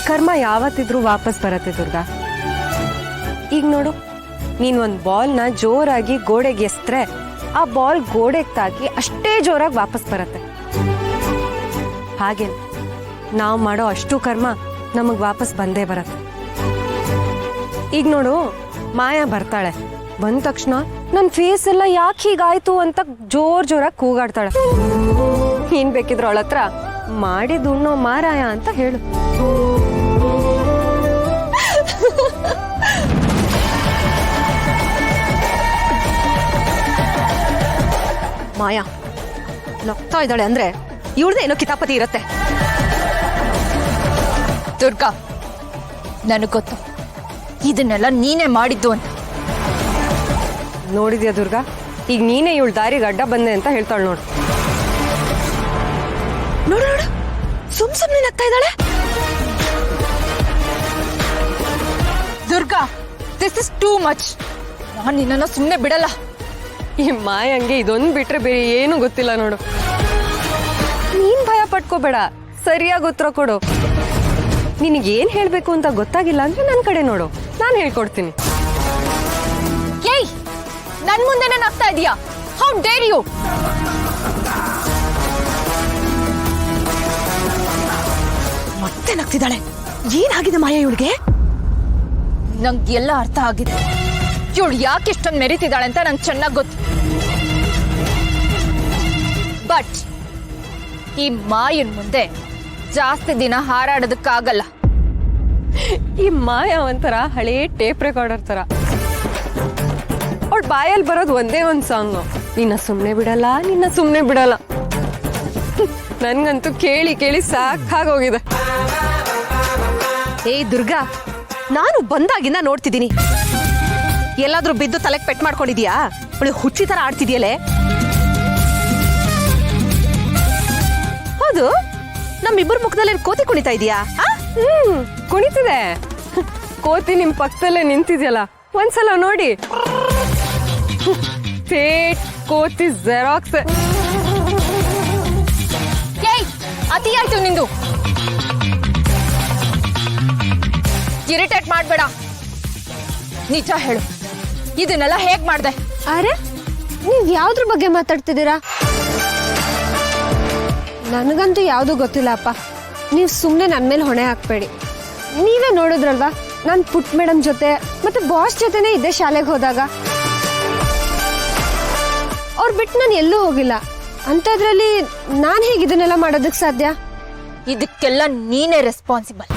ಕರ್ಮ ಯಾವತ್ತಿದ್ರೂ ವಾಪಸ್ ಬರತ್ತೆ ದುರ್ಗಾ. ಈಗ ನೋಡು, ನೀನ್ ಒಂದ್ ಬಾಲ್ನ ಜೋರಾಗಿ ಗೋಡೆಗೆ ಎಸ್ತ್ರೆ ಆ ಬಾಲ್ ಗೋಡೆಗೆ ತಾಕಿ ಅಷ್ಟೇ ಜೋರಾಗಿ ವಾಪಸ್ ಬರತ್ತೆ. ಹಾಗೆ ನಾವು ಮಾಡೋ ಅಷ್ಟು ಕರ್ಮ ನಮಗ್ ವಾಪಸ್ ಬಂದೇ ಬರತ್ತೆ. ಈಗ ನೋಡು, ಮಾಯಾ ಬರ್ತಾಳೆ, ಬಂದ ತಕ್ಷಣ ನನ್ ಫೇಸ್ ಎಲ್ಲ ಯಾಕೆ ಹೀಗಾಯ್ತು ಅಂತ ಜೋರಾಗಿ ಕೂಗಾಡ್ತಾಳೆ. ಏನ್ ಬೇಕಿದ್ರು ಅವಳ ಹತ್ರ ಮಾಡಿದ್ದು ಉಣ್ಣೋ ಮಾರಾಯ ಅಂತ ಹೇಳು. ಮಾಯಾ ನಗ್ತಾ ಇದ್ದಾಳೆ ಅಂದ್ರೆ ಇವಳದೇ ಏನೋ ಕಿತಾಪತಿ ಇರತ್ತೆ. ದುರ್ಗಾ, ನನಗ್ ಗೊತ್ತು ಇದನ್ನೆಲ್ಲ ನೀನೇ ಮಾಡಿದ್ದು ಅಂತ. ನೋಡಿದ್ಯಾ ದುರ್ಗಾ, ಈಗ ನೀನೇ ಇವಳ ದಾರಿಗೆ ಅಡ್ಡ ಬಂದೆ ಅಂತ ಹೇಳ್ತಾಳೆ ನೋಡು. ನೋಡು ನೋಡು, ಸುಮ್ನೆ ನಗ್ತಾ ಇದ್ದಾಳೆ. Durga, this is too much. ನಾನು ನಿನ್ನನ್ನು ಸುಮ್ಮನೆ ಬಿಡಲ್ಲ. ಈ ಮಾಯಂಗೆ ಇದೊಂದು ಬಿಟ್ರೆ ಬೇರೆ ಏನು ಗೊತ್ತಿಲ್ಲ ನೋಡು. ನೀನ್ ಭಯ ಪಟ್ಕೋಬೇಡ, ಸರಿಯಾಗಿ ಉತ್ತರ ಕೊಡು. ನಿನಗೇನ್ ಹೇಳ್ಬೇಕು ಅಂತ ಗೊತ್ತಾಗಿಲ್ಲ ಅಂದ್ರೆ ನನ್ ಕಡೆ ನೋಡು, ನಾನು ಹೇಳ್ಕೊಡ್ತೀನಿ. ಏಯ್, ನನ್ ಮುಂದೆನೆ ನಗ್ತಾ ಇದೀಯಾ? How dare you? ಮತ್ತೆ ನಗ್ತಿದ್ದಾಳೆ. ಏನಾಗಿದೆ ಮಾಯಾ ಇವಳಿಗೆ? ನಂಗೆಲ್ಲ ಅರ್ಥ ಆಗಿದೆ. ಇವಳು ಯಾಕೆ ಇಷ್ಟೊಂದು ಮೆರೀತಿದ್ದಾಳೆ ಅಂತ ನಂಗೆ ಚೆನ್ನಾಗಿ ಗೊತ್ತು. ಬಟ್ ಈ ಮಾಯನ್ ಮುಂದೆ ಜಾಸ್ತಿ ದಿನ ಹಾರಾಡೋದಕ್ಕಾಗಲ್ಲ. ಈ ಮಾಯ ಒಂಥರ ಹಳೇ ಟೇಪ್ ರೆಕಾರ್ಡರ್ ತರ. ಅವಳ ಬಾಯಲ್ಲಿ ಬರೋದು ಒಂದೇ ಒಂದ್ ಸಾಂಗ್, ನಿನ್ನ ಸುಮ್ನೆ ಬಿಡಲ್ಲ, ನಿನ್ನ ಸುಮ್ನೆ ಬಿಡಲ್ಲ. ನನ್ಗಂತೂ ಕೇಳಿ ಕೇಳಿ ಸಾಕಾಗೋಗಿದೆ. ಏ ದುರ್ಗಾ, ನಾನು ಬಂದಾಗಿಂದ ನೋಡ್ತಿದ್ದೀನಿ. ಎಲ್ಲಾದ್ರೂ ಬಿದ್ದು ತಲೆಗೆ ಪೆಟ್ ಮಾಡ್ಕೊಂಡಿದ್ಯಾ? ಅವಳು ಹುಚ್ಚಿ ತರ ಆಡ್ತಿದ್ಯಲೆ. ಹೌದು, ನಮ್ಮಿಬ್ಬರ ಮುಖದಲ್ಲಿ ಕೋತಿ ಕುಣಿತಾ ಇದೀಯಾ? ಕುಣಿತಿದೆ. ಕೋತಿ ನಿಮ್ ಪಕ್ಕದಲ್ಲೇ ನಿಂತಿದ್ಯಲ್ಲ, ಒಂದ್ಸಲ ನೋಡಿ. ಸೇಟ್ ಕೋತಿ ಜೆರಾಕ್ಸ್. ಏಯ್, ಅತಿ ಆಯ್ತು ನಿಂದು. ಇರಿಟೇಟ್ ಮಾಡ್ಬೇಡ. ನಿಜ ಹೇಳು, ಇದನ್ನೆಲ್ಲ ಹೇಗ್ ಮಾಡ್ದೆ? ಅರೆ, ನೀವ್ ಯಾವ್ದ್ರ ಬಗ್ಗೆ ಮಾತಾಡ್ತಿದ್ದೀರಾ? ನನಗಂತೂ ಯಾವ್ದು ಗೊತ್ತಿಲ್ಲ ಅಪ್ಪ. ನೀವ್ ಸುಮ್ನೆ ನನ್ ಮೇಲೆ ಹೊಣೆ ಹಾಕ್ಬೇಡಿ. ನೀವೇ ನೋಡಿದ್ರಲ್ವಾ, ನಾನ್ ಪುಟ್ ಮೇಡಮ್ ಜೊತೆ ಮತ್ತೆ ಬಾಸ್ ಜೊತೆನೆ ಇದ್ದೆ ಶಾಲೆಗೆ ಹೋದಾಗ. ಅವ್ರು ಬಿಟ್ಟು ನಾನು ಎಲ್ಲೂ ಹೋಗಿಲ್ಲ. ಅಂಥದ್ರಲ್ಲಿ ನಾನ್ ಹೇಗೆ ಇದನ್ನೆಲ್ಲ ಮಾಡೋದಕ್ ಸಾಧ್ಯ? ಇದಕ್ಕೆಲ್ಲ ನೀನೇ ರೆಸ್ಪಾನ್ಸಿಬಲ್.